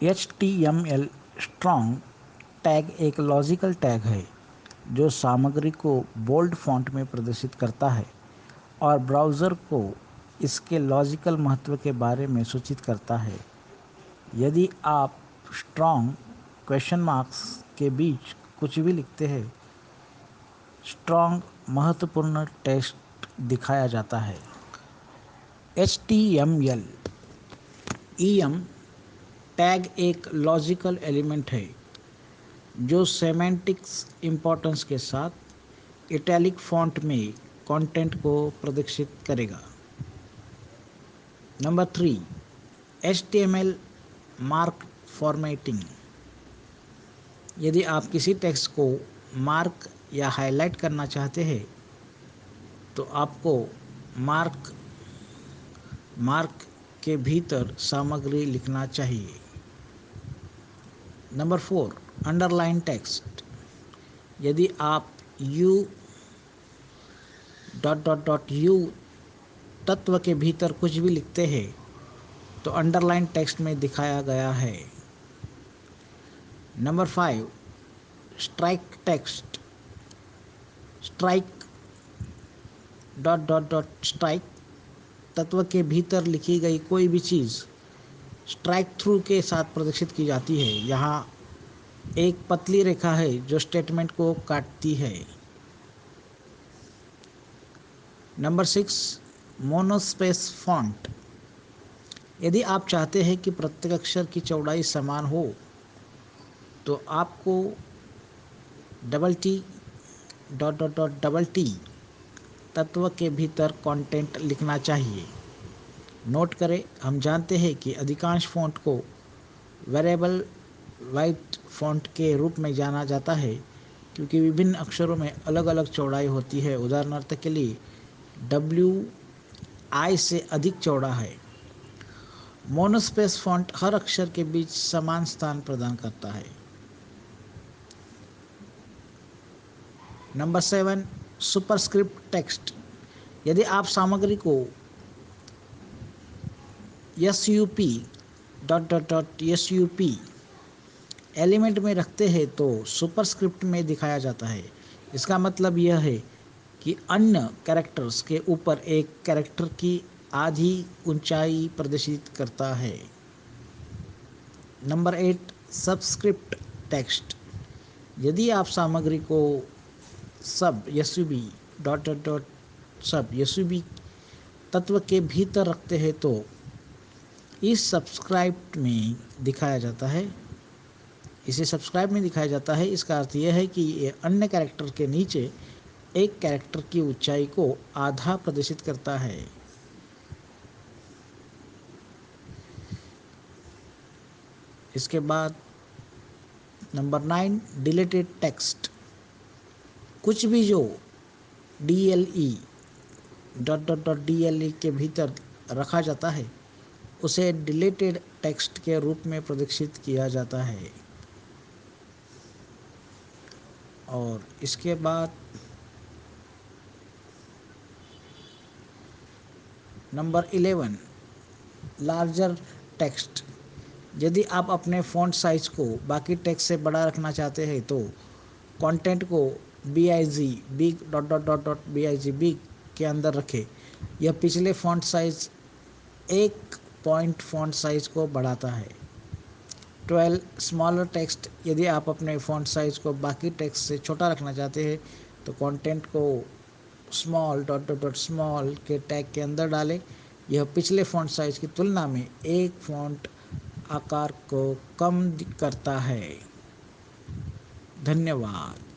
HTML strong tag एक logical tag है जो सामग्री को बोल्ड फॉन्ट में प्रदर्शित करता है और ब्राउज़र को इसके लॉजिकल महत्व के बारे में सूचित करता है। यदि आप स्ट्रॉन्ग क्वेश्चन मार्क्स के बीच कुछ भी लिखते हैं, स्ट्रॉन्ग महत्वपूर्ण टेक्स्ट दिखाया जाता है। HTML EM टैग एक लॉजिकल एलिमेंट है जो सेमेंटिक्स इंपॉर्टेंस के साथ इटैलिक फॉन्ट में कंटेंट को प्रदर्शित करेगा। Number 3, HTML mark formatting. यदि आप किसी टेक्स्ट को मार्क या हाईलाइट करना चाहते हैं तो आपको मार्क के भीतर सामग्री लिखना चाहिए। Number 4, underline text. यदि आप U ... तत्व के भीतर कुछ भी लिखते हैं तो अंडरलाइन टेक्स्ट में दिखाया गया है। Number 5, strike text. Strike ... strike तत्व के भीतर लिखी गई कोई भी चीज़ स्ट्राइक थ्रू के साथ प्रदर्शित की जाती है। यहाँ एक पतली रेखा है जो स्टेटमेंट को काटती है। Number 6, monospace font. यदि आप चाहते हैं कि प्रत्येक अक्षर की चौड़ाई समान हो तो आपको $T तत्व के भीतर कंटेंट लिखना चाहिए। नोट करें, हम जानते हैं कि अधिकांश फ़ॉन्ट को वेरिएबल वाइट फ़ॉन्ट के रूप में जाना जाता है क्योंकि विभिन्न अक्षरों में अलग अलग चौड़ाई होती है। उदाहरण के लिए WI से अधिक चौड़ा है। मोनोस्पेस फ़ॉन्ट हर अक्षर के बीच समान स्थान प्रदान करता है। Number 7, superscript text. यदि आप सामग्री को SUP ... एलिमेंट में रखते हैं तो सुपरस्क्रिप्ट में दिखाया जाता है। इसका मतलब यह है कि अन्य कैरेक्टर्स के ऊपर एक कैरेक्टर की आधी ऊंचाई प्रदर्शित करता है। Number 8, subscript text. यदि आप सामग्री को सब SUB तत्व के भीतर रखते हैं तो इस सब्सक्राइब में दिखाया जाता है इसे सब्सक्राइब में दिखाया जाता है। इसका अर्थ यह है कि ये अन्य कैरेक्टर के नीचे एक कैरेक्टर की ऊंचाई को आधा प्रदर्शित करता है। इसके बाद नंबर 9, डिलीटेड टेक्स्ट। कुछ भी जो DLE ... DLE के भीतर रखा जाता है उसे डिलीटेड टेक्स्ट के रूप में प्रदर्शित किया जाता है। और इसके बाद नंबर 11, लार्जर टेक्स्ट। यदि आप अपने फ़ॉन्ट साइज को बाकी टेक्स्ट से बड़ा रखना चाहते हैं तो कंटेंट को big के अंदर रखें। यह पिछले फ़ॉन्ट साइज एक पॉइंट फ़ॉन्ट साइज को बढ़ाता है। 12, स्मॉलर टेक्स्ट। यदि आप अपने फ़ॉन्ट साइज को बाकी टेक्स्ट से छोटा रखना चाहते हैं तो कंटेंट को स्मॉल ... स्मॉल के टैग के अंदर डालें। यह पिछले फ़ॉन्ट साइज की तुलना में एक फ़ॉन्ट आकार को कम करता है। धन्यवाद।